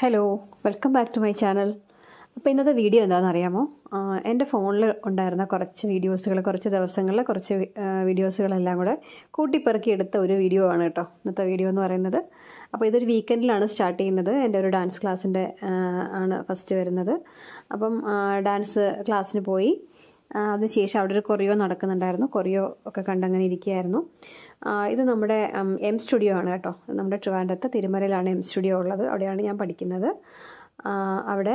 Hello welcome back to my channel. അപ്പോൾ ഇന്നത്തെ video എന്താണെന്ന് അറിയാമോ? എൻ്റെ ഫോണിൽ ഉണ്ടായിരുന്ന കുറച്ച് വീഡിയോസുകൾ, കുറച്ച് ദിവസങ്ങളിലെ കുറച്ച് വീഡിയോസുകളെല്ലാം കൂടെ കൂട്ടിപ്പെറുക്കി എടുത്ത ഒരു വീഡിയോ ആണ് കേട്ടോ ഇന്നത്തെ വീഡിയോ എന്ന് പറയുന്നത്. അപ്പോൾ ഇതൊരു വീക്കെൻഡിലാണ് സ്റ്റാർട്ട് ചെയ്യുന്നത്. എൻ്റെ ഒരു ഡാൻസ് ക്ലാസ്സിൻ്റെ ആണ് ഫസ്റ്റ് വരുന്നത്. അപ്പം ഡാൻസ് ക്ലാസ്സിന് പോയി. അതിനുശേഷം അവിടെ ഒരു കൊറിയോ നടക്കുന്നുണ്ടായിരുന്നു. കൊറിയോ ഒക്കെ കണ്ടങ്ങനെ ഇരിക്കുകയായിരുന്നു. ഇത് നമ്മുടെ എം സ്റ്റുഡിയോ ആണ് കേട്ടോ. നമ്മുടെ ട്രിവാൻഡ്രത്ത് തിരുമലയിലാണ് എം സ്റ്റുഡിയോ ഉള്ളത്. അവിടെയാണ് ഞാൻ പഠിക്കുന്നത്. അവിടെ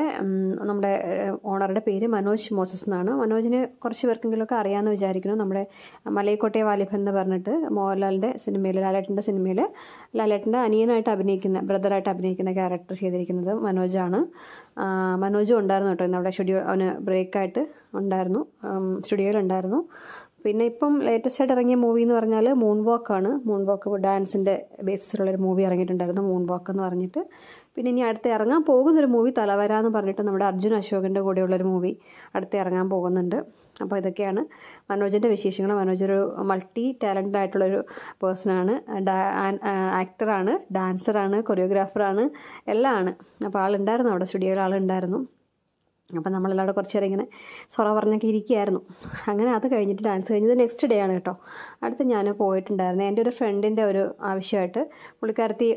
നമ്മുടെ ഓണറുടെ പേര് മനോജ് മോസസ് എന്നാണ്. മനോജിന് കുറച്ച് പേർക്കെങ്കിലുമൊക്കെ അറിയാമെന്ന് വിചാരിക്കുന്നു. നമ്മുടെ മലൈക്കോട്ടെ വാലിഭൻ എന്ന് പറഞ്ഞിട്ട് മോഹൻലാലിൻ്റെ സിനിമയിൽ, ലാലേട്ടൻ്റെ സിനിമയിൽ ലാലേട്ടൻ്റെ അനിയനായിട്ട് അഭിനയിക്കുന്ന, ബ്രദറായിട്ട് അഭിനയിക്കുന്ന ക്യാരക്ടർ ചെയ്തിരിക്കുന്നത് മനോജാണ്. മനോജും ഉണ്ടായിരുന്നു കേട്ടോ. ഇന്ന് അവിടെ അവന് ബ്രേക്കായിട്ട് ഉണ്ടായിരുന്നു, സ്റ്റുഡിയോയിലുണ്ടായിരുന്നു. പിന്നെ ഇപ്പം ലേറ്റസ്റ്റ് ആയിട്ട് ഇറങ്ങിയ മൂവി എന്ന് പറഞ്ഞാൽ മൂൺ വാക്കാണ്. മൂൺ വാക്ക് ഡാൻസിൻ്റെ ബേസിസിലുള്ളൊരു മൂവി ഇറങ്ങിയിട്ടുണ്ടായിരുന്നു, മൂൺ വാക്ക് എന്ന് പറഞ്ഞിട്ട്. പിന്നെ ഇനി അടുത്ത് ഇറങ്ങാൻ പോകുന്നൊരു മൂവി തലവര എന്ന് പറഞ്ഞിട്ട് നമ്മുടെ അർജുൻ അശോകൻ്റെ കൂടെയുള്ളൊരു മൂവി അടുത്ത് ഇറങ്ങാൻ പോകുന്നുണ്ട്. അപ്പോൾ ഇതൊക്കെയാണ് മനോജിൻ്റെ വിശേഷങ്ങൾ. മനോജ് ഒരു മൾട്ടി ടാലൻറ്റഡ് ആയിട്ടുള്ളൊരു പേഴ്സണാണ്. ആക്ടറാണ്, ഡാൻസറാണ്, കൊറിയോഗ്രാഫറാണ്, എല്ലാം ആണ്. അപ്പോൾ ആളുണ്ടായിരുന്നു അവിടെ, സ്റ്റുഡിയോയിൽ ആളുണ്ടായിരുന്നു. അപ്പം നമ്മളെല്ലാവരും കുറച്ച് നേരം ഇങ്ങനെ സൊറ പറഞ്ഞൊക്കെ ഇരിക്കുകയായിരുന്നു. അങ്ങനെ അത് കഴിഞ്ഞിട്ട് ഡാൻസ് കഴിഞ്ഞത് നെക്സ്റ്റ് ഡേ ആണ് കേട്ടോ. അടുത്ത് ഞാൻ പോയിട്ടുണ്ടായിരുന്നു. എൻ്റെ ഒരു ഫ്രണ്ടിൻ്റെ ഒരു ആവശ്യമായിട്ട് പുള്ളിക്കാരത്തി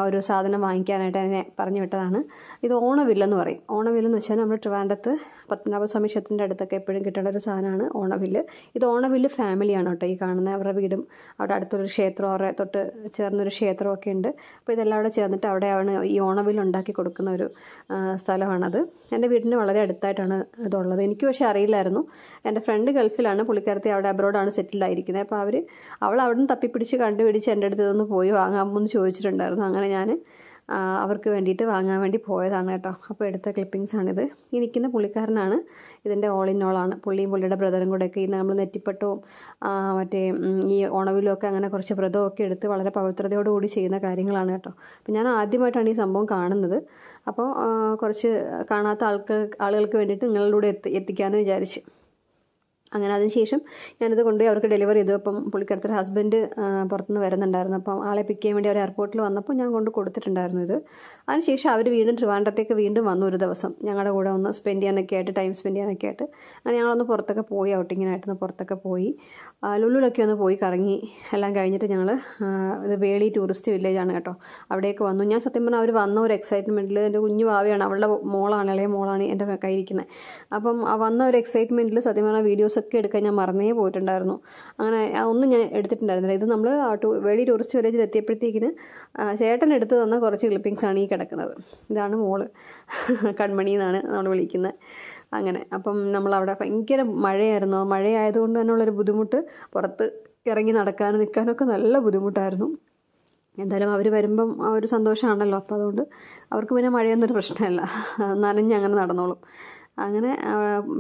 ഒരു സാധനം വാങ്ങിക്കാനായിട്ട് എന്നെ പറഞ്ഞു വിട്ടതാണ്. ഇത് ഓണവില്ലെന്ന് പറയും. ഓണവില്ലെന്ന് വെച്ചാൽ നമ്മുടെ ട്രിവാൻഡ്രത്ത് പത്മനാഭസ്വാമി ക്ഷേത്രത്തിൻ്റെ അടുത്തൊക്കെ എപ്പോഴും കിട്ടേണ്ട ഒരു സാധനമാണ് ഓണവില്ല്. ഇത് ഓണവില്ല് ഫാമിലിയാണ് കേട്ടോ ഈ കാണുന്ന. അവരുടെ വീടും അവിടെ അടുത്തൊരു ക്ഷേത്രം, അവരുടെ തൊട്ട് ചേർന്നൊരു ക്ഷേത്രമൊക്കെ ഉണ്ട്. അപ്പോൾ ഇതെല്ലാം അവിടെ ചേർന്നിട്ട് അവിടെയാണ് ഈ ഓണവില്ല് ഉണ്ടാക്കി കൊടുക്കുന്ന ഒരു സ്ഥലമാണത്. എൻ്റെ വീടിന് വളരെ അടുത്തായിട്ടാണ് ഇതുള്ളത്. എനിക്ക് പക്ഷേ അറിയില്ലായിരുന്നു. എൻ്റെ ഫ്രണ്ട് ഗൾഫിലാണ്, പുള്ളിക്കാരത്തി അവിടെ അബ്രോഡാണ് സെറ്റിൽഡ് ആയിരിക്കുന്നത്. അപ്പോൾ അവൾ അവിടെ നിന്ന് തപ്പിപ്പിടിച്ച് കണ്ടുപിടിച്ച് എൻ്റെ അടുത്ത് ഇതൊന്ന് പോയി വാങ്ങാമോ എന്ന് ചോദിച്ചിട്ടുണ്ടായിരുന്നു. അങ്ങനെ ഞാൻ അവർക്ക് വേണ്ടിയിട്ട് വാങ്ങാൻ വേണ്ടി പോയതാണ് കേട്ടോ. അപ്പോൾ എടുത്ത ക്ലിപ്പിങ്സാണിത്. ഈ നിൽക്കുന്ന പുള്ളിക്കാരനാണ് ഇതിൻ്റെ ഓൾ ഇൻ ഓൾ ആണ്. പുള്ളിയും പുള്ളിയുടെ ബ്രദറും കൂടെയൊക്കെ ഈ നമ്മൾ നെറ്റിപ്പട്ടവും മറ്റേ ഈ ഓണവിലുമൊക്കെ അങ്ങനെ കുറച്ച് വ്രതമൊക്കെ എടുത്ത് വളരെ പവിത്രതയോടുകൂടി ചെയ്യുന്ന കാര്യങ്ങളാണ് കേട്ടോ. അപ്പോൾ ഞാൻ ആദ്യമായിട്ടാണ് ഈ സംഭവം കാണുന്നത്. അപ്പോൾ കുറച്ച് കാണാത്ത ആളുകൾക്ക് വേണ്ടിയിട്ട് നിങ്ങളിലൂടെ എത്തിക്കാമെന്ന് വിചാരിച്ച് അങ്ങനെ അതിനുശേഷം ഞാനിത് കൊണ്ടുപോയി അവർക്ക് ഡെലിവറി ചെയ്തു. അപ്പം പുള്ളിക്കാരത്തെ ഹസ്ബൻഡ് പുറത്തുനിന്ന് വരുന്നുണ്ടായിരുന്നു. അപ്പം ആളെ പിക്ക് ചെയ്യാൻ വേണ്ടി അവർ എയർപോർട്ടിൽ വന്നപ്പോൾ ഞാൻ കൊണ്ട് കൊടുത്തിട്ടുണ്ടായിരുന്നു ഇത്. അതിനുശേഷം അവർ വീണ്ടും ട്രിവാൻഡ്രത്തേക്ക് വീണ്ടും വന്നു ഒരു ദിവസം ഞങ്ങളുടെ കൂടെ ഒന്ന് സ്പെൻഡ് ചെയ്യാനൊക്കെ ആയിട്ട്, ടൈം സ്പെൻഡ് ചെയ്യാനൊക്കെ ആയിട്ട്. അങ്ങനെ ഞങ്ങളൊന്ന് പുറത്തൊക്കെ പോയി, ഔട്ടിങ്ങിനായിട്ടൊന്ന് പുറത്തൊക്കെ പോയി, ലുലുലൊക്കെ ഒന്ന് പോയി കറങ്ങി എല്ലാം കഴിഞ്ഞിട്ട് ഞങ്ങൾ ഇത് വേളി ടൂറിസ്റ്റ് വില്ലേജ് ആണ് കേട്ടോ, അവിടേക്ക് വന്നു. ഞാൻ സത്യം പറഞ്ഞാൽ അവർ വന്ന ഒരു എക്സൈറ്റ്മെൻറ്റിൽ, എൻ്റെ കുഞ്ഞു ഭാവിയാണ്, അവളുടെ മോളാണ്, ഇളയ മോളാണ് എൻ്റെ കയ്യിരിക്കുന്നത്. അപ്പം വന്ന ഒരു എക്സൈറ്റ്മെൻറ്റിൽ സത്യം പറഞ്ഞാൽ വീഡിയോസൊക്കെ എടുക്കാൻ ഞാൻ മറന്നേ പോയിട്ടുണ്ടായിരുന്നു. അങ്ങനെ ഒന്നും ഞാൻ എടുത്തിട്ടുണ്ടായിരുന്നില്ല. ഇത് നമ്മൾ വേളി ടൂറിസ്റ്റ് വില്ലേജിൽ എത്തിയപ്പോഴത്തേക്കിന് ചേട്ടൻ എടുത്ത് തന്ന കുറച്ച് ക്ലിപ്പിങ്സാണ് ഈ കിടക്കുന്നത്. ഇതാണ് മോള്, കൺമണി എന്നാണ് നമ്മൾ വിളിക്കുന്നത്. അങ്ങനെ അപ്പം നമ്മളവിടെ ഭയങ്കര മഴയായിരുന്നു. മഴയായതുകൊണ്ട് തന്നെയുള്ളൊരു ബുദ്ധിമുട്ട്, പുറത്ത് ഇറങ്ങി നടക്കാനും നിൽക്കാനൊക്കെ നല്ല ബുദ്ധിമുട്ടായിരുന്നു. എന്തായാലും അവർ വരുമ്പം ആ ഒരു സന്തോഷമാണല്ലോ. അപ്പോൾ അതുകൊണ്ട് അവർക്ക് പിന്നെ മഴയൊന്നും ഒരു പ്രശ്നമല്ല, നനഞ്ഞങ്ങനെ നടന്നോളും. അങ്ങനെ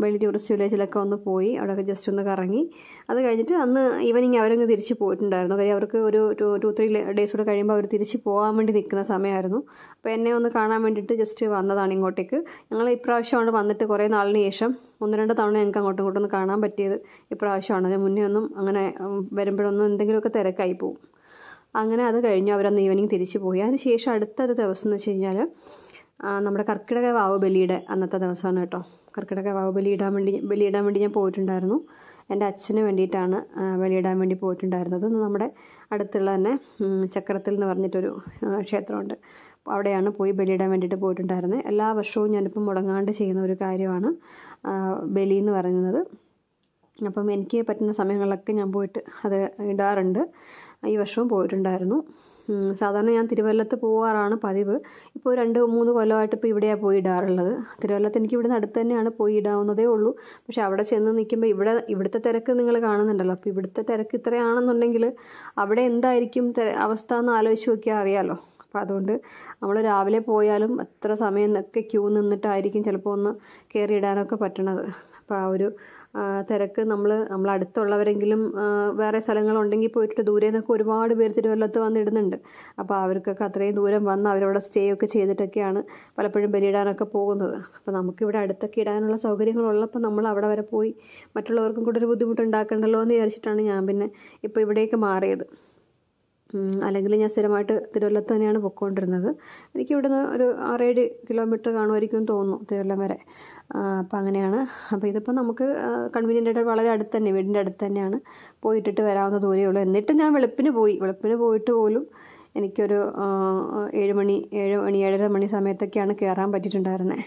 വെളി ടൂറിസ്റ്റ് വില്ലേജിലൊക്കെ ഒന്ന് പോയി, അവിടെയൊക്കെ ജസ്റ്റ് ഒന്ന് കറങ്ങി. അത് കഴിഞ്ഞിട്ട് അന്ന് ഈവനിങ് അവരങ്ങ് തിരിച്ച് പോയിട്ടുണ്ടായിരുന്നു. കാര്യം അവർക്ക് ഒരു 2-3 ഡേയ്സ് കൂടെ കഴിയുമ്പോൾ അവർ തിരിച്ച് പോകാൻ വേണ്ടി നിൽക്കുന്ന സമയമായിരുന്നു. അപ്പോൾ എന്നെ ഒന്ന് കാണാൻ വേണ്ടിയിട്ട് ജസ്റ്റ് വന്നതാണ് ഇങ്ങോട്ടേക്ക്. ഞങ്ങൾ ഇപ്രാവശ്യമാണ് വന്നിട്ട് കുറേ നാളിന് ശേഷം 1-2 തവണ ഞങ്ങൾക്ക് അങ്ങോട്ടും ഇങ്ങോട്ടും ഒന്ന് കാണാൻ പറ്റിയത് ഇപ്രാവശ്യമാണ്. അതിന് മുന്നേ ഒന്നും അങ്ങനെ വരുമ്പോഴൊന്നും എന്തെങ്കിലുമൊക്കെ തിരക്കായി പോകും. അങ്ങനെ അത് കഴിഞ്ഞു അവരന്ന് ഈവനിങ് തിരിച്ച് പോയി. അതിന് ശേഷം അടുത്തൊരു ദിവസം എന്ന് വെച്ച് കഴിഞ്ഞാൽ നമ്മുടെ കർക്കിടക വാവ് ബലിയുടെ അന്നത്തെ ദിവസമാണ് കേട്ടോ. കർക്കിടക വാവ് ബലിയിടാൻ വേണ്ടി ഞാൻ പോയിട്ടുണ്ടായിരുന്നു. എൻ്റെ അച്ഛന് വേണ്ടിയിട്ടാണ് ബലിയിടാൻ വേണ്ടി പോയിട്ടുണ്ടായിരുന്നത്. നമ്മുടെ അടുത്തുള്ള തന്നെ ചക്രത്തിൽ എന്ന് പറഞ്ഞിട്ടൊരു ക്ഷേത്രമുണ്ട്. അവിടെയാണ് പോയി ബലിയിടാൻ വേണ്ടിയിട്ട് പോയിട്ടുണ്ടായിരുന്നത്. എല്ലാ വർഷവും ഞാനിപ്പം മുടങ്ങാണ്ട് ചെയ്യുന്ന ഒരു കാര്യമാണ് ബലി എന്ന് പറയുന്നത്. അപ്പം എനിക്ക് പറ്റുന്ന സമയങ്ങളിലൊക്കെ ഞാൻ പോയിട്ട് അത് ഇടാറുണ്ട്. ഈ വർഷവും പോയിട്ടുണ്ടായിരുന്നു. സാധാരണ ഞാൻ തിരുവല്ലത്ത് പോകാറാണ് പതിവ്. ഇപ്പോൾ 2-3 കൊല്ലമായിട്ട് ഇപ്പോൾ ഇവിടെയാണ് പോയി ഇടാറുള്ളത്. തിരുവല്ലത്ത് എനിക്ക് ഇവിടുന്ന് അടുത്ത് തന്നെയാണ്, പോയി ഇടാവുന്നതേ ഉള്ളൂ. പക്ഷേ അവിടെ ചെന്ന് നിൽക്കുമ്പോൾ ഇവിടുത്തെ തിരക്ക് നിങ്ങൾ കാണുന്നുണ്ടല്ലോ. അപ്പോൾ ഇവിടുത്തെ തിരക്ക് ഇത്രയാണെന്നുണ്ടെങ്കിൽ അവിടെ എന്തായിരിക്കും അവസ്ഥ എന്ന് ആലോചിച്ച് നോക്കിയാൽ അറിയാമല്ലോ. അപ്പോൾ അതുകൊണ്ട് നമ്മൾ രാവിലെ പോയാലും എത്ര സമയം ഒക്കെ ക്യൂ നിന്നിട്ടായിരിക്കും ചിലപ്പോൾ ഒന്ന് കയറി ഇടാനൊക്കെ പറ്റണത്. അപ്പോൾ ആ ഒരു തിരക്ക് നമ്മൾ അടുത്തുള്ളവരെങ്കിലും വേറെ സ്ഥലങ്ങളുണ്ടെങ്കിൽ പോയിട്ട് ദൂരെ നിന്നൊക്കെ ഒരുപാട് പേര് തിരുവല്ലത്ത് വന്നിടുന്നുണ്ട്. അപ്പോൾ അവർക്കൊക്കെ അത്രയും ദൂരം വന്ന് അവരവിടെ സ്റ്റേ ഒക്കെ ചെയ്തിട്ടൊക്കെയാണ് പലപ്പോഴും ബലിയിടാനൊക്കെ പോകുന്നത്. അപ്പോൾ നമുക്കിവിടെ അടുത്തൊക്കെ ഇടാനുള്ള സൗകര്യങ്ങളുള്ളപ്പോൾ നമ്മൾ അവിടെ വരെ പോയി മറ്റുള്ളവർക്കും കൂടെ ഒരു ബുദ്ധിമുട്ടുണ്ടാക്കണ്ടല്ലോ എന്ന് വിചാരിച്ചിട്ടാണ് ഞാൻ പിന്നെ ഇപ്പോൾ ഇവിടേക്ക് മാറിയത്. അല്ലെങ്കിൽ ഞാൻ സ്ഥിരമായിട്ട് തിരുവല്ലത്ത് തന്നെയാണ് പൊയ്ക്കൊണ്ടിരുന്നത്. എനിക്കിവിടുന്ന് ഒരു 6-7 കിലോമീറ്റർ കാണുമായിരിക്കും എന്ന് തോന്നുന്നു തിരുവല്ലം വരെ. അപ്പോൾ അങ്ങനെയാണ്. അപ്പോൾ ഇതിപ്പോൾ നമുക്ക് കൺവീനിയൻ്റ് ആയിട്ട് വളരെ അടുത്ത് തന്നെ, വീടിൻ്റെ അടുത്ത് തന്നെയാണ്, പോയിട്ടിട്ട് വരാവുന്ന ദൂരമേ ഉള്ളൂ. എന്നിട്ട് ഞാൻ വെളുപ്പിന് പോയിട്ട് പോലും എനിക്കൊരു 7 മണി 7:30 മണി സമയത്തൊക്കെയാണ് കയറാൻ പറ്റിയിട്ടുണ്ടായിരുന്നത്.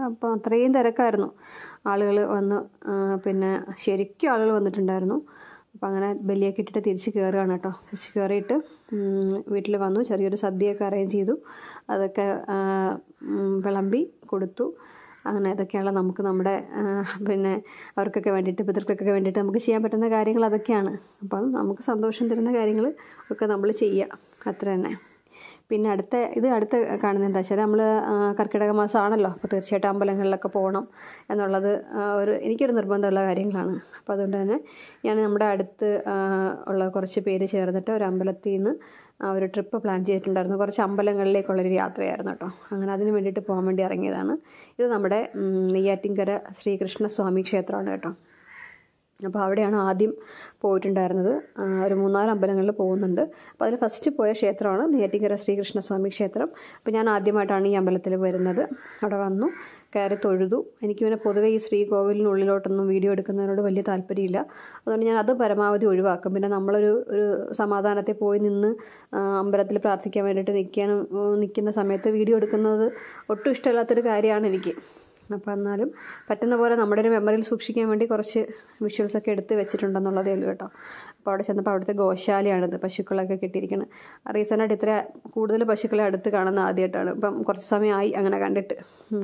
അപ്പോൾ അത്രയും തിരക്കായിരുന്നു. ആളുകൾ വന്ന് പിന്നെ ശരിക്കും ആളുകൾ വന്നിട്ടുണ്ടായിരുന്നു. അപ്പോൾ അങ്ങനെ ബലിയൊക്കെ ഇട്ടിട്ട് തിരിച്ച് കയറുകയാണ് കേട്ടോ. തിരിച്ച് കയറിയിട്ട് വീട്ടിൽ വന്നു, ചെറിയൊരു സദ്യയൊക്കെ അറേഞ്ച് ചെയ്തു, അതൊക്കെ വിളമ്പി കൊടുത്തു. അങ്ങനെ ഇതൊക്കെയാണ് നമുക്ക് നമ്മുടെ പിന്നെ അവർക്കൊക്കെ വേണ്ടിയിട്ട്, പിതൃക്കൾക്കൊക്കെ വേണ്ടിയിട്ട് നമുക്ക് ചെയ്യാൻ പറ്റുന്ന കാര്യങ്ങൾ അതൊക്കെയാണ്. അപ്പം നമുക്ക് സന്തോഷം തരുന്ന കാര്യങ്ങൾ ഒക്കെ നമ്മൾ ചെയ്യുക, അത്ര തന്നെ. പിന്നെ അടുത്ത കാണുന്നത് എന്താ വെച്ചാൽ, നമ്മൾ കർക്കിടക മാസമാണല്ലോ, അപ്പോൾ തീർച്ചയായിട്ടും അമ്പലങ്ങളിലൊക്കെ പോകണം എന്നുള്ളത് എനിക്കൊരു നിർബന്ധമുള്ള കാര്യങ്ങളാണ്. അപ്പോൾ അതുകൊണ്ട് തന്നെ ഞാൻ നമ്മുടെ അടുത്ത് ഉള്ള കുറച്ച് പേര് ചേർന്നിട്ട് ഒരു അമ്പലത്തിൽ നിന്ന് ഒരു ട്രിപ്പ് പ്ലാൻ ചെയ്തിട്ടുണ്ടായിരുന്നു. കുറച്ച് അമ്പലങ്ങളിലേക്കുള്ളൊരു യാത്രയായിരുന്നു കേട്ടോ. അങ്ങനെ അതിന് വേണ്ടിയിട്ട് പോകാൻ വേണ്ടി ഇറങ്ങിയതാണ്. ഇത് നമ്മുടെ നെയ്യാറ്റിൻകര ശ്രീകൃഷ്ണസ്വാമി ക്ഷേത്രമാണ് കേട്ടോ. അപ്പോൾ അവിടെയാണ് ആദ്യം പോയിട്ടുണ്ടായിരുന്നത്. ഒരു 3-4 അമ്പലങ്ങളിൽ പോകുന്നുണ്ട്. അപ്പോൾ അതിൽ ഫസ്റ്റ് പോയ ക്ഷേത്രമാണ് നെയ്യാറ്റിൻകര ശ്രീകൃഷ്ണസ്വാമി ക്ഷേത്രം. അപ്പോൾ ഞാൻ ആദ്യമായിട്ടാണ് ഈ അമ്പലത്തിൽ വരുന്നത്. അവിടെ വന്നു, കയറി തൊഴുതു. എനിക്ക് പിന്നെ പൊതുവേ ഈ ശ്രീകോവിലിനുള്ളിലോട്ടൊന്നും വീഡിയോ എടുക്കുന്നതിനോട് വലിയ താല്പര്യമില്ല. അതുകൊണ്ട് ഞാൻ അത് പരമാവധി ഒഴിവാക്കും. പിന്നെ നമ്മളൊരു സമാധാനത്തിൽ പോയി നിന്ന് അമ്പലത്തിൽ പ്രാർത്ഥിക്കാൻ വേണ്ടിയിട്ട് നിൽക്കുന്ന സമയത്ത് വീഡിയോ എടുക്കുന്നത് ഒട്ടും ഇഷ്ടമില്ലാത്തൊരു കാര്യമാണ് എനിക്ക്. അപ്പോൾ എന്നാലും പറ്റുന്ന പോലെ നമ്മുടെ ഒരു മെമ്മറിയിൽ സൂക്ഷിക്കാൻ വേണ്ടി കുറച്ച് വിഷ്വൽസൊക്കെ എടുത്ത് വെച്ചിട്ടുണ്ടെന്നുള്ളതേ ഉള്ളൂ കേട്ടോ. അപ്പോൾ അവിടെ ചെന്നപ്പോൾ അവിടുത്തെ ഗോശാലയാണിത്, പശുക്കളൊക്കെ കെട്ടിയിരിക്കുന്നത്. റീസെൻ്റായിട്ട് ഇത്ര കൂടുതൽ പശുക്കളെ അടുത്ത് കാണുന്ന ആദ്യമായിട്ടാണ്. ഇപ്പം കുറച്ച് സമയമായി അങ്ങനെ കണ്ടിട്ട്.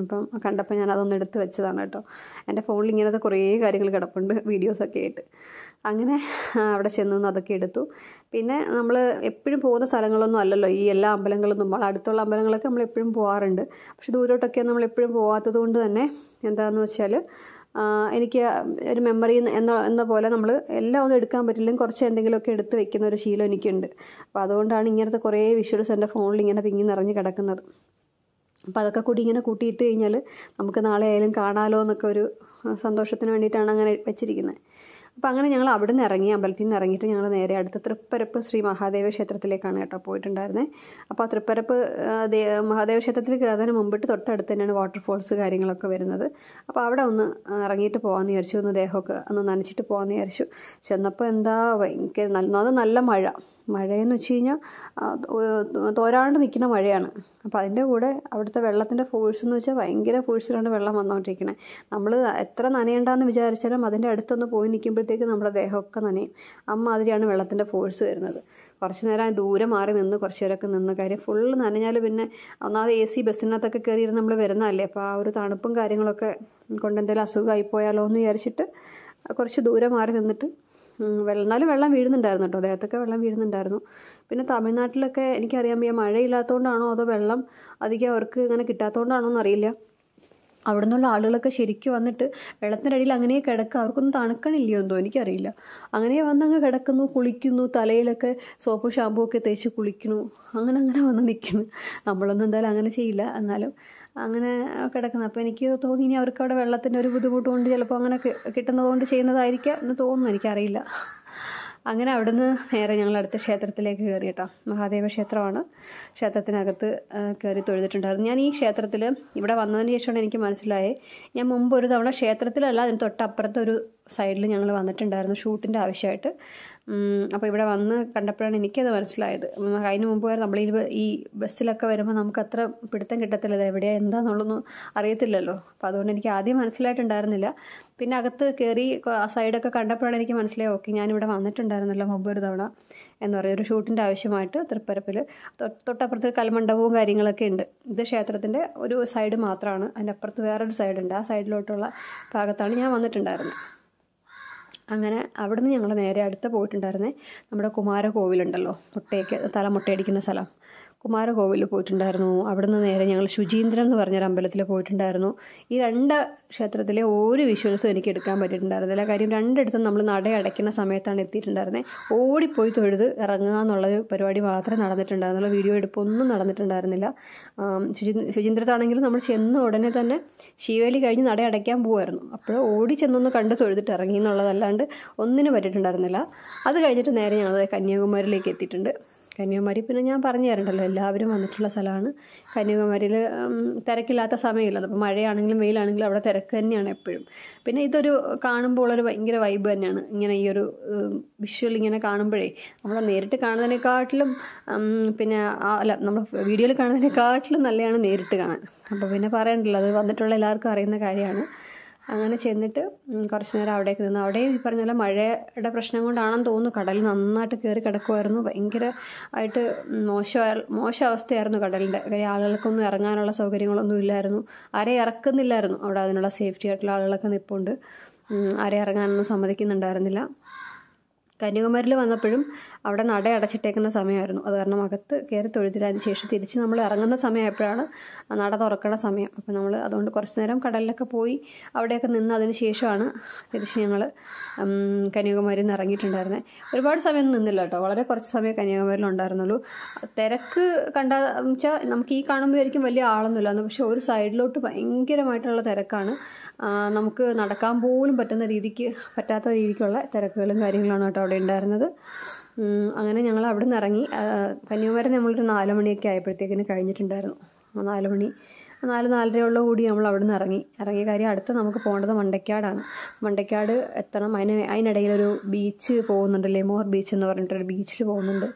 അപ്പം കണ്ടപ്പോൾ ഞാൻ അതൊന്ന് എടുത്ത് വെച്ചതാണ് കേട്ടോ. എൻ്റെ ഫോണിൽ ഇങ്ങനത്തെ കുറേ കാര്യങ്ങൾ കിടപ്പുണ്ട്, വീഡിയോസൊക്കെ ആയിട്ട്. അങ്ങനെ അവിടെ ചെന്നു അതൊക്കെ എടുത്തു. പിന്നെ നമ്മൾ എപ്പോഴും പോകുന്ന സ്ഥലങ്ങളൊന്നും അല്ലല്ലോ ഈ എല്ലാ അമ്പലങ്ങളൊന്നും. നമ്മൾ അടുത്തുള്ള അമ്പലങ്ങളൊക്കെ നമ്മൾ എപ്പോഴും പോകാറുണ്ട്. പക്ഷെ ദൂരോട്ടൊക്കെ നമ്മൾ എപ്പോഴും പോകാത്തത് കൊണ്ട് തന്നെ എന്താണെന്ന് വെച്ചാൽ, എനിക്ക് ഒരു മെമ്മറി എന്ന പോലെ നമ്മൾ എല്ലാം ഒന്നും എടുക്കാൻ പറ്റില്ലെങ്കിൽ കുറച്ച് എന്തെങ്കിലുമൊക്കെ എടുത്ത് വെക്കുന്ന ഒരു ശീലം എനിക്കുണ്ട്. അപ്പോൾ അതുകൊണ്ടാണ് ഇങ്ങനത്തെ കുറേ വിഷ്വൽസ് എൻ്റെ ഫോണിൽ ഇങ്ങനെ തിങ്ങി നിറഞ്ഞ് കിടക്കുന്നത്. അപ്പോൾ അതൊക്കെ കൂടി ഇങ്ങനെ കൂട്ടിയിട്ട് കഴിഞ്ഞാൽ നമുക്ക് നാളെ ആയാലും കാണാമല്ലോ എന്നൊക്കെ ഒരു സന്തോഷത്തിന് വേണ്ടിയിട്ടാണ് അങ്ങനെ വെച്ചിരിക്കുന്നത്. അപ്പോൾ അങ്ങനെ ഞങ്ങൾ അവിടെ നിന്ന് ഇറങ്ങി, അമ്പലത്തിൽ നിന്ന് ഇറങ്ങിയിട്ട് ഞങ്ങൾ നേരെ അടുത്ത തൃപ്പരപ്പ് ശ്രീ മഹാദേവ ക്ഷേത്രത്തിലേക്കാണ് കേട്ടോ പോയിട്ടുണ്ടായിരുന്നത്. അപ്പോൾ ആ തൃപ്പരപ്പ് മഹാദേവ ക്ഷേത്രത്തിൽ കയറുന്നതിന് മുമ്പിട്ട് തൊട്ടടുത്ത് തന്നെയാണ് വാട്ടർഫോൾസ് കാര്യങ്ങളൊക്കെ വരുന്നത്. അപ്പോൾ അവിടെ ഒന്ന് ഇറങ്ങിയിട്ട് പോകാമെന്ന് വിചാരിച്ചു, ഒന്ന് ദേഹമൊക്കെ ഒന്ന് നനച്ചിട്ട് പോകാമെന്ന് വിചാരിച്ചു. ചെന്നപ്പോൾ എന്താ ഭയങ്കര നല്ല മഴയെന്ന് വെച്ച് കഴിഞ്ഞാൽ തോരാണ്ട് നിൽക്കുന്ന മഴയാണ്. അപ്പോൾ അതിൻ്റെ കൂടെ അവിടുത്തെ വെള്ളത്തിൻ്റെ ഫോഴ്സ് എന്ന് വെച്ചാൽ ഭയങ്കര ഫോഴ്സിലാണ് വെള്ളം വന്നുകൊണ്ടിരിക്കുന്നത്. നമ്മൾ എത്ര നനയണ്ടെന്ന് വിചാരിച്ചാലും അതിൻ്റെ അടുത്തൊന്ന് പോയി നിൽക്കുമ്പോഴത്തേക്ക് നമ്മുടെ ദേഹമൊക്കെ നനയും. അമ്മാതിരിയാണ് വെള്ളത്തിൻ്റെ ഫോഴ്സ് വരുന്നത്. കുറച്ച് നേരം ദൂരെ മാറി നിന്ന് കുറച്ച് നേരമൊക്കെ നിന്ന്, കാര്യം ഫുള്ള് നനഞ്ഞാൽ പിന്നെ ഒന്നാമത് AC ബസ്സിനകത്തൊക്കെ കയറിയിരുന്ന് നമ്മൾ വരുന്നതല്ലേ. അപ്പോൾ ആ ഒരു തണുപ്പും കാര്യങ്ങളൊക്കെ കൊണ്ട് എന്തെങ്കിലും അസുഖമായി പോയാലോ എന്ന് വിചാരിച്ചിട്ട് കുറച്ച് ദൂരെ മാറി നിന്നിട്ട് എന്നാലും വെള്ളം വീഴുന്നുണ്ടായിരുന്നു കേട്ടോ, ദേഹത്തൊക്കെ വെള്ളം വീഴുന്നുണ്ടായിരുന്നു. പിന്നെ തമിഴ്നാട്ടിലൊക്കെ എനിക്കറിയാൻ വയ്യ, മഴയില്ലാത്തതുകൊണ്ടാണോ അതോ വെള്ളം അധികം അവർക്ക് ഇങ്ങനെ കിട്ടാത്തതുകൊണ്ടാണോ എന്നറിയില്ല, അവിടെ നിന്നുള്ള ആളുകളൊക്കെ ശരിക്കും വന്നിട്ട് വെള്ളത്തിൻ്റെ അടിയിൽ അങ്ങനെ കിടക്കുക, അവർക്കൊന്നും തണുക്കണില്ലയോ എന്തോ എനിക്കറിയില്ല. അങ്ങനെ വന്നങ്ങ് കിടക്കുന്നു, കുളിക്കുന്നു, തലയിലൊക്കെ സോപ്പ് ഷാമ്പൂ ഒക്കെ തേച്ച് കുളിക്കുന്നു, അങ്ങനെ വന്ന് നിൽക്കുന്നു. നമ്മളൊന്നും എന്തായാലും അങ്ങനെ ചെയ്യില്ല, എന്നാലും അങ്ങനെ കിടക്കുന്നത്. അപ്പോൾ എനിക്ക് തോന്നി ഇനി അവർക്ക് അവിടെ വെള്ളത്തിൻ്റെ ഒരു ബുദ്ധിമുട്ട് കൊണ്ട് ചിലപ്പോൾ അങ്ങനെ കിട്ടുന്നതുകൊണ്ട് ചെയ്യുന്നതായിരിക്കാം എന്ന് തോന്നുന്നു, എനിക്കറിയില്ല. അങ്ങനെ അവിടുന്ന് നേരെ ഞങ്ങൾ അടുത്ത ക്ഷേത്രത്തിലേക്ക് കയറി കേട്ടോ. മഹാദേവ ക്ഷേത്രമാണ്. ക്ഷേത്രത്തിനകത്ത് കയറി തൊഴുതിട്ടുണ്ടായിരുന്നു. ഞാൻ ഈ ക്ഷേത്രത്തിൽ ഇവിടെ വന്നതിന് ശേഷമാണ് എനിക്ക് മനസ്സിലായേ, ഞാൻ മുമ്പ് ഒരു തവണ ക്ഷേത്രത്തിലല്ല അതിന് തൊട്ടപ്പുറത്തൊരു സൈഡിൽ ഞങ്ങൾ വന്നിട്ടുണ്ടായിരുന്നു ഷൂട്ടിൻ്റെ ആവശ്യമായിട്ട്. അപ്പോൾ ഇവിടെ വന്ന് കണ്ടപ്പോഴാണ് എനിക്കത് മനസ്സിലായത്. അതിന് മുമ്പ് വരെ നമ്മൾ ഈ ബസ്സിലൊക്കെ വരുമ്പോൾ നമുക്ക് അത്ര പിടുത്തം കിട്ടത്തില്ല, ഇത് എവിടെയാണ് എന്താണെന്നുള്ളതൊന്നും അറിയത്തില്ലല്ലോ. അപ്പോൾ അതുകൊണ്ട് എനിക്ക് ആദ്യം മനസ്സിലായിട്ടുണ്ടായിരുന്നില്ല. പിന്നെ അകത്ത് കയറി ആ സൈഡൊക്കെ കണ്ടപ്പോഴാണ് എനിക്ക് മനസ്സിലായി, ഓക്കെ ഞാനിവിടെ വന്നിട്ടുണ്ടായിരുന്നല്ലോ മുമ്പ് ഒരു തവണ എന്ന് പറയും, ഒരു ഷൂട്ടിൻ്റെ ആവശ്യമായിട്ട് തൃപ്പരപ്പിൽ. തൊട്ടപ്പുറത്ത് കൽമണ്ഡപവും കാര്യങ്ങളൊക്കെ ഉണ്ട്. ഇത് ക്ഷേത്രത്തിൻ്റെ ഒരു സൈഡ് മാത്രമാണ്, അതിൻ്റെ അപ്പുറത്ത് വേറൊരു സൈഡുണ്ട്. ആ സൈഡിലോട്ടുള്ള ഭാഗത്താണ് ഞാൻ വന്നിട്ടുണ്ടായിരുന്നത്. അങ്ങനെ അവിടുന്ന് ഞങ്ങൾ നേരെ അടുത്ത് പോയിട്ടുണ്ടായിരുന്നേ നമ്മുടെ കുമാരകോവിലുണ്ടല്ലോ, തല മുട്ടയടിക്കുന്ന സ്ഥലം, കുമാരകോവിലിൽ പോയിട്ടുണ്ടായിരുന്നു. അവിടുന്ന് നേരെ ഞങ്ങൾ ശുചീന്ദ്രം എന്ന് പറഞ്ഞൊരു അമ്പലത്തിൽ പോയിട്ടുണ്ടായിരുന്നു. ഈ 2 ക്ഷേത്രത്തിലെ ഒരു വിഷ്വൽസും എനിക്ക് എടുക്കാൻ പറ്റിയിട്ടുണ്ടായിരുന്നില്ല. കാര്യം 2ഇടത്തും നമ്മൾ നട അടയ്ക്കുന്ന സമയത്താണ് എത്തിയിട്ടുണ്ടായിരുന്നത്. ഓടിപ്പോയി തൊഴുത് ഇറങ്ങുക എന്നുള്ളൊരു പരിപാടി മാത്രമേ നടന്നിട്ടുണ്ടായിരുന്നുള്ളൂ, വീഡിയോ എടുപ്പൊന്നും നടന്നിട്ടുണ്ടായിരുന്നില്ല. ശുചീന്ദ്രത്താണെങ്കിലും നമ്മൾ ചെന്ന ഉടനെ തന്നെ ശിവേലി കഴിഞ്ഞ് നട അടയ്ക്കാൻ പോകുമായിരുന്നു. അപ്പോൾ ഓടി ചെന്നൊന്ന് കണ്ട് തൊഴുതിട്ട് ഇറങ്ങി എന്നുള്ളതല്ലാണ്ട് ഒന്നിനും പറ്റിയിട്ടുണ്ടായിരുന്നില്ല. അത് കഴിഞ്ഞിട്ട് നേരെ ഞങ്ങൾ കന്യാകുമാരിയിലേക്ക് എത്തിയിട്ടുണ്ട്. കന്യാകുമാരി പിന്നെ ഞാൻ പറഞ്ഞു തരണ്ടല്ലോ, എല്ലാവരും വന്നിട്ടുള്ള സ്ഥലമാണ്. കന്യാകുമാരിയിൽ തിരക്കില്ലാത്ത സമയമില്ല. അതിപ്പോൾ മഴയാണെങ്കിലും വെയിലാണെങ്കിലും അവിടെ തിരക്ക് തന്നെയാണ് എപ്പോഴും. പിന്നെ ഇതൊരു കാണുമ്പോൾ ഉള്ളൊരു ഭയങ്കര വൈബ് തന്നെയാണ്. ഇങ്ങനെ ഈ ഒരു വിഷ്വൽ ഇങ്ങനെ കാണുമ്പോഴേ നമ്മൾ നേരിട്ട് കാണുന്നതിനെക്കാട്ടിലും പിന്നെ അല്ല, നമ്മൾ വീഡിയോയിൽ കാണുന്നതിനെക്കാട്ടിലും നല്ലതാണ് നേരിട്ട് കാണാൻ. അപ്പോൾ പിന്നെ പറയണ്ടല്ലോ, അത് വന്നിട്ടുള്ള എല്ലാവർക്കും അറിയുന്ന കാര്യമാണ്. അങ്ങനെ ചെന്നിട്ട് കുറച്ച് നേരം അവിടേക്ക് നിന്ന്, അവിടെ ഈ പറഞ്ഞ പോലെ മഴയുടെ പ്രശ്നം കൊണ്ടാണെന്ന് തോന്നുന്നു കടൽ നന്നായിട്ട് കയറി കിടക്കുമായിരുന്നു. ഭയങ്കരമായിട്ട് മോശം അവസ്ഥയായിരുന്നു കടലിൻ്റെ. കാര്യം ആളുകൾക്കൊന്നും ഇറങ്ങാനുള്ള സൗകര്യങ്ങളൊന്നും ഇല്ലായിരുന്നു. ആരെയും ഇറക്കുന്നില്ലായിരുന്നു അവിടെ. അതിനുള്ള സേഫ്റ്റി ആയിട്ടുള്ള ആളുകളൊക്കെ നിൽപ്പുണ്ട്. ആരെയും ഇറങ്ങാനൊന്നും സമ്മതിക്കുന്നുണ്ടായിരുന്നില്ല. കന്യാകുമാരിയിൽ വന്നപ്പോഴും അവിടെ നട അടച്ചിട്ടേക്കുന്ന സമയമായിരുന്നു. അത് കാരണം അകത്ത് കയറി തൊഴുതില്ല. അതിന് ശേഷം തിരിച്ച് നമ്മൾ ഇറങ്ങുന്ന സമയമായപ്പോഴാണ് നട തുറക്കുന്ന സമയം. അപ്പോൾ നമ്മൾ അതുകൊണ്ട് കുറച്ച് നേരം കടലിലൊക്കെ പോയി അവിടെയൊക്കെ നിന്ന് അതിന് ശേഷമാണ് തിരിച്ച് ഞങ്ങൾ കന്യാകുമാരിയിൽ നിന്ന് ഇറങ്ങിയിട്ടുണ്ടായിരുന്നത്. ഒരുപാട് സമയം നിന്നില്ല കേട്ടോ, വളരെ കുറച്ച് സമയം കന്യാകുമാരിയിൽ ഉണ്ടായിരുന്നുള്ളൂ. തിരക്ക് വെച്ചാൽ നമുക്ക് ഈ കാണുമ്പോഴായിരിക്കും വലിയ ആളൊന്നുമില്ലാന്ന്, പക്ഷെ ഒരു സൈഡിലോട്ട് ഭയങ്കരമായിട്ടുള്ള തിരക്കാണ്. നമുക്ക് നടക്കാൻ പോലും പറ്റാത്ത രീതിക്കുള്ള തിരക്കുകളും കാര്യങ്ങളാണ് കേട്ടോ അവിടെ ഉണ്ടായിരുന്നത്. അങ്ങനെ ഞങ്ങൾ അവിടെ നിന്ന് ഇറങ്ങി. കന്യാകുമാരി നമ്മളൊരു 4 മണിയൊക്കെ ആയപ്പോഴത്തേക്കിന് കഴിഞ്ഞിട്ടുണ്ടായിരുന്നു. 4 മണി 4-4:30 കൂടി നമ്മൾ അവിടെ നിന്ന് ഇറങ്ങിയ കാര്യം അടുത്ത് നമുക്ക് പോകേണ്ടത് മണ്ടയ്ക്കാടാണ്. മണ്ടയ്ക്കാട് എത്തണം. അതിനിടയിലൊരു ബീച്ച് പോകുന്നുണ്ട്, ലെമോർ ബീച്ച് എന്ന് പറഞ്ഞിട്ടൊരു ബീച്ചിൽ പോകുന്നുണ്ട്.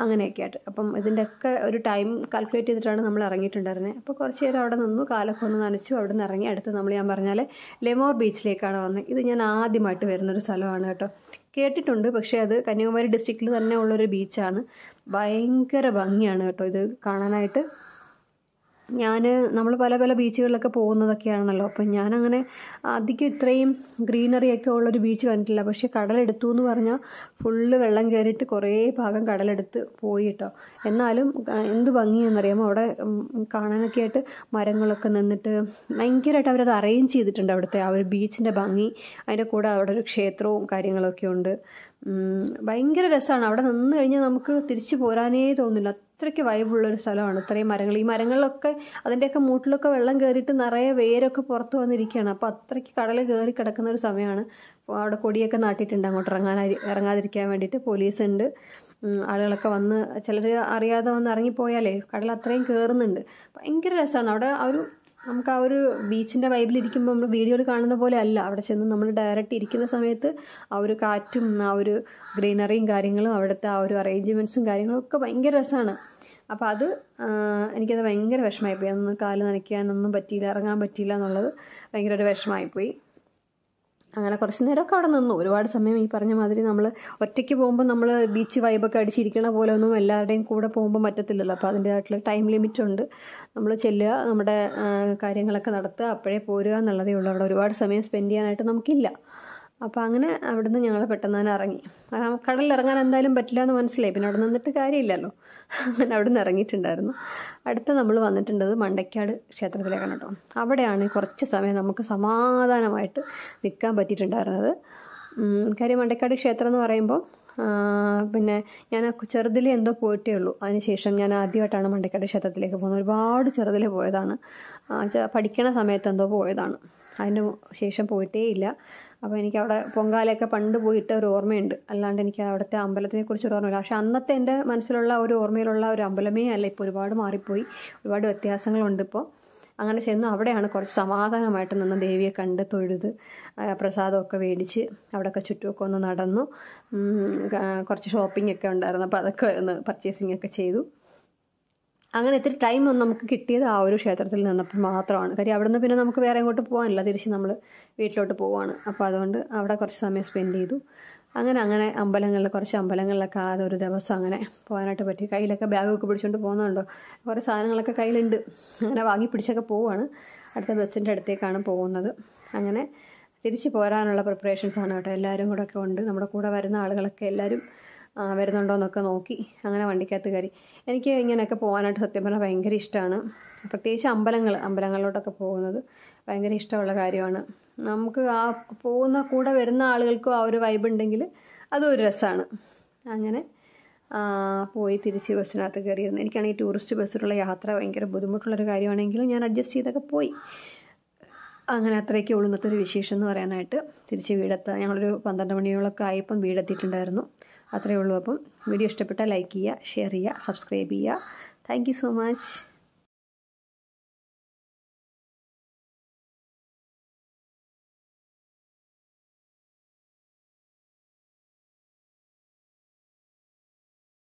അങ്ങനെയൊക്കെ ആയിട്ട്. അപ്പം ഇതിൻ്റെയൊക്കെ ഒരു ടൈം കാൽക്കുലേറ്റ് ചെയ്തിട്ടാണ് നമ്മൾ ഇറങ്ങിയിട്ടുണ്ടായിരുന്നത്. അപ്പോൾ കുറച്ച് നേരം അവിടെ നിന്നു, കാലൊക്കെ ഒന്ന് നനച്ചു. അവിടെ നിന്ന് ഇറങ്ങി അടുത്ത് ഞാൻ പറഞ്ഞാൽ ലെമോർ ബീച്ചിലേക്കാണ് വന്നത്. ഇത് ഞാൻ ആദ്യമായിട്ട് വരുന്നൊരു സ്ഥലമാണ് കേട്ടോ. കേട്ടിട്ടുണ്ട്, പക്ഷേ അത് കന്യാകുമാരി ഡിസ്ട്രിക്റ്റിൽ തന്നെ ഉള്ളൊരു ബീച്ചാണ്. ഭയങ്കര ഭംഗിയാണ് കേട്ടോ ഇത് കാണാനായിട്ട്. നമ്മൾ പല ബീച്ചുകളിലൊക്കെ പോകുന്നതൊക്കെയാണല്ലോ. അപ്പം ഞാനങ്ങനെ അധികം ഇത്രയും ഗ്രീനറിയൊക്കെ ഉള്ളൊരു ബീച്ച് കണ്ടിട്ടില്ല. പക്ഷേ കടലെടുത്തു എന്ന് പറഞ്ഞാൽ ഫുള്ള് വെള്ളം കയറിയിട്ട് കുറേ ഭാഗം കടലെടുത്ത് പോയി കേട്ടോ. എന്നാലും എന്ത് ഭംഗിയാണെന്നറിയാമോ അവിടെ കാണാനൊക്കെ ആയിട്ട്. മരങ്ങളൊക്കെ നിന്നിട്ട് ഭയങ്കരമായിട്ട് അവരത് അറേഞ്ച് ചെയ്തിട്ടുണ്ട്. അവിടുത്തെ ആ ഒരു ബീച്ചിൻ്റെ ഭംഗി, അതിൻ്റെ കൂടെ അവിടെ ഒരു ക്ഷേത്രവും കാര്യങ്ങളൊക്കെ ഉണ്ട്. ഭയങ്കര രസമാണ്. അവിടെ നിന്ന് കഴിഞ്ഞാൽ നമുക്ക് തിരിച്ചു പോരാനേ തോന്നില്ല. അത്രയ്ക്ക് വൈബുള്ളൊരു സ്ഥലമാണ്. ഇത്രയും മരങ്ങൾ, ഈ മരങ്ങളിലൊക്കെ അതിൻ്റെയൊക്കെ മൂട്ടിലൊക്കെ വെള്ളം കയറിയിട്ട് നിറയെ വേരൊക്കെ പുറത്ത് വന്നിരിക്കുകയാണ്. അപ്പോൾ അത്രയ്ക്ക് കടൽ കയറി കിടക്കുന്ന ഒരു സമയമാണ്. അവിടെ കൊടിയൊക്കെ നാട്ടിയിട്ടുണ്ട് അങ്ങോട്ട് ഇറങ്ങാതിരിക്കാൻ വേണ്ടിയിട്ട്. പോലീസ് ഉണ്ട്. ആളുകളൊക്കെ വന്ന് ചിലർ അറിയാതെ വന്ന് ഇറങ്ങിപ്പോയാലേ കടൽ അത്രയും കയറുന്നുണ്ട്. ഭയങ്കര രസമാണ് അവിടെ. നമുക്ക് ആ ഒരു ബീച്ചിൻ്റെ വൈബിലിരിക്കുമ്പോൾ നമ്മൾ വീഡിയോയിൽ കാണുന്ന പോലെ അല്ല. അവിടെ ചെന്ന് നമ്മൾ ഡയറക്റ്റ് ഇരിക്കുന്ന സമയത്ത് ആ ഒരു കാറ്റും ആ ഒരു ഗ്രീനറിയും കാര്യങ്ങളും അവിടുത്തെ ആ ഒരു അറേഞ്ച്മെൻറ്റ്സും കാര്യങ്ങളും ഒക്കെ ഭയങ്കര രസമാണ്. അപ്പോൾ എനിക്കത് ഭയങ്കര വിഷമമായിപ്പോയി. അന്ന് കാല് നനയ്ക്കാനൊന്നും പറ്റിയില്ല, ഇറങ്ങാൻ പറ്റിയില്ല എന്നുള്ളത് ഭയങ്കര ഒരു വിഷമമായിപ്പോയി. അങ്ങനെ കുറച്ച് നേരമൊക്കെ അവിടെ നിന്നു. ഒരുപാട് സമയം ഈ പറഞ്ഞ മാതിരി നമ്മൾ ഒറ്റയ്ക്ക് പോകുമ്പോൾ നമ്മൾ ബീച്ച് വൈബൊക്കെ അടിച്ചിരിക്കണ പോലെ ഒന്നും എല്ലാവരുടെയും കൂടെ പോകുമ്പോൾ പറ്റത്തില്ലല്ലോ. അപ്പോൾ അതിൻ്റേതായിട്ടുള്ള ടൈം ലിമിറ്റ് ഉണ്ട്. നമ്മൾ ചെല്ലുക, നമ്മുടെ കാര്യങ്ങളൊക്കെ നടത്തുക, അപ്പോഴേ പോരുക എന്നുള്ളതേ ഉള്ളൂ. അവിടെ ഒരുപാട് സമയം സ്പെൻഡ് ചെയ്യാനായിട്ട് നമുക്കില്ല. അപ്പോൾ അങ്ങനെ അവിടുന്ന് ഞങ്ങൾ പെട്ടെന്ന് തന്നെ ഇറങ്ങി. കടലിൽ ഇറങ്ങാൻ എന്തായാലും പറ്റില്ല എന്ന് മനസ്സിലായി. പിന്നെ അവിടെ നിന്നിട്ട് കാര്യമില്ലല്ലോ. അങ്ങനെ അവിടെ നിന്ന് ഇറങ്ങിയിട്ടുണ്ടായിരുന്നു. അടുത്ത നമ്മൾ വന്നിട്ടുണ്ടത് മണ്ടയ്ക്കാട് ക്ഷേത്രത്തിലേക്കാണ് കേട്ടോ. അവിടെയാണ് കുറച്ച് സമയം നമുക്ക് സമാധാനമായിട്ട് നിൽക്കാൻ പറ്റിയിട്ടുണ്ടായിരുന്നത്. കാര്യം മണ്ടയ്ക്കാട് ക്ഷേത്രം എന്ന് പറയുമ്പോൾ പിന്നെ ഞാൻ ചെറുതിലേ എന്തോ പോയിട്ടേ ഉള്ളൂ. അതിനുശേഷം ഞാൻ ആദ്യമായിട്ടാണ് മണ്ടയ്ക്കാട് ക്ഷേത്രത്തിലേക്ക് പോകുന്നത്. ഒരുപാട് ചെറുതിലേ പോയതാണ്. പഠിക്കണ സമയത്ത് എന്തോ പോയതാണ്. അതിന് ശേഷം പോയിട്ടേ ഇല്ല. അപ്പോൾ എനിക്ക് അവിടെ പൊങ്കാലയൊക്കെ പണ്ട് പോയിട്ട ഒരു ഓർമ്മയുണ്ട്. അല്ലാണ്ട് എനിക്ക് അവിടുത്തെ അമ്പലത്തിനെക്കുറിച്ച് ഒരു ഓർമ്മയില്ല. പക്ഷേ അന്നത്തെ എൻ്റെ മനസ്സിലുള്ള ഒരു ഓർമ്മയിലുള്ള ഒരു അമ്പലമേ അല്ല. ഇപ്പോൾ ഒരുപാട് മാറിപ്പോയി, ഒരുപാട് വ്യത്യാസങ്ങളുണ്ട് ഇപ്പോൾ. അങ്ങനെ ചെന്ന് അവിടെയാണ് കുറച്ച് സമാധാനമായിട്ട് നിന്ന് ദേവിയെ കണ്ട് തൊഴുത് പ്രസാദമൊക്കെ മേടിച്ച് അവിടെയൊക്കെ ചുറ്റുമൊക്കെ ഒന്ന് നടന്നു. കുറച്ച് ഷോപ്പിംഗ് ഒക്കെ ഉണ്ടായിരുന്നു. അപ്പോൾ അതൊക്കെ ഒന്ന് പർച്ചേസിംഗ് ഒക്കെ ചെയ്തു. അങ്ങനെ ഇത്തിരി ടൈം ഒന്ന് നമുക്ക് കിട്ടിയത് ആ ഒരു ക്ഷേത്രത്തിൽ നിന്നപ്പോൾ മാത്രമാണ്. കാര്യം അവിടെ നിന്ന് പിന്നെ നമുക്ക് വേറെ എങ്ങോട്ട് പോകാനില്ല. തിരിച്ച് നമ്മൾ വീട്ടിലോട്ട് പോവാണ്. അപ്പോൾ അതുകൊണ്ട് അവിടെ കുറച്ച് സമയം സ്പെൻഡ് ചെയ്തു. അങ്ങനെ കുറച്ച് അമ്പലങ്ങളിലൊക്കെ ഒരു ദിവസം അങ്ങനെ പോകാനായിട്ട് പറ്റി. കയ്യിലൊക്കെ ബാഗൊക്കെ പിടിച്ചുകൊണ്ട് പോകുന്നുണ്ടോ, കുറേ സാധനങ്ങളൊക്കെ കയ്യിലുണ്ട്. അങ്ങനെ വാങ്ങി പിടിച്ചൊക്കെ പോവുകയാണ്. അടുത്ത ബസ്സിൻ്റെ അടുത്തേക്കാണ് പോകുന്നത്. അങ്ങനെ തിരിച്ച് പോരാനുള്ള പ്രിപ്പറേഷൻസാണ് കേട്ടോ. എല്ലാവരും കൂടെ ഒക്കെ ഉണ്ട്. നമ്മുടെ കൂടെ വരുന്ന ആളുകളൊക്കെ എല്ലാവരും വരുന്നുണ്ടോയെന്നൊക്കെ നോക്കി അങ്ങനെ വണ്ടിക്കകത്ത് കയറി. എനിക്ക് ഇങ്ങനെയൊക്കെ പോകാനായിട്ട് സത്യം പറഞ്ഞാൽ ഭയങ്കര ഇഷ്ടമാണ്. പ്രത്യേകിച്ച് അമ്പലങ്ങളിലോട്ടൊക്കെ പോകുന്നത് ഭയങ്കര ഇഷ്ടമുള്ള കാര്യമാണ്. നമുക്ക് ആ പോകുന്ന കൂടെ വരുന്ന ആളുകൾക്കും ആ ഒരു വൈബ് ഉണ്ടെങ്കിൽ അതും ഒരു രസമാണ്. അങ്ങനെ പോയി തിരിച്ച് ബസ്സിനകത്ത് കയറിയിരുന്നു. എനിക്കാണെങ്കിൽ ടൂറിസ്റ്റ് ബസ്സിലുള്ള യാത്ര ഭയങ്കര ബുദ്ധിമുട്ടുള്ളൊരു കാര്യമാണെങ്കിലും ഞാൻ അഡ്ജസ്റ്റ് ചെയ്തൊക്കെ പോയി. അങ്ങനെ അത്രയൊക്കെ ഉള്ളൂ ഇന്നത്തെ ഒരു വിശേഷം എന്ന് പറയാനായിട്ട്. തിരിച്ച് ഞങ്ങളൊരു 12 മണിയോളൊക്കെ ആയപ്പം വീടെത്തിയിട്ടുണ്ടായിരുന്നു. അത്രയേ ഉള്ളൂ. അപ്പം വീഡിയോ ഇഷ്ടപ്പെട്ടാൽ ലൈക്ക് ചെയ്യുക, ഷെയർ ചെയ്യുക, സബ്സ്ക്രൈബ് ചെയ്യുക. Thank you so much.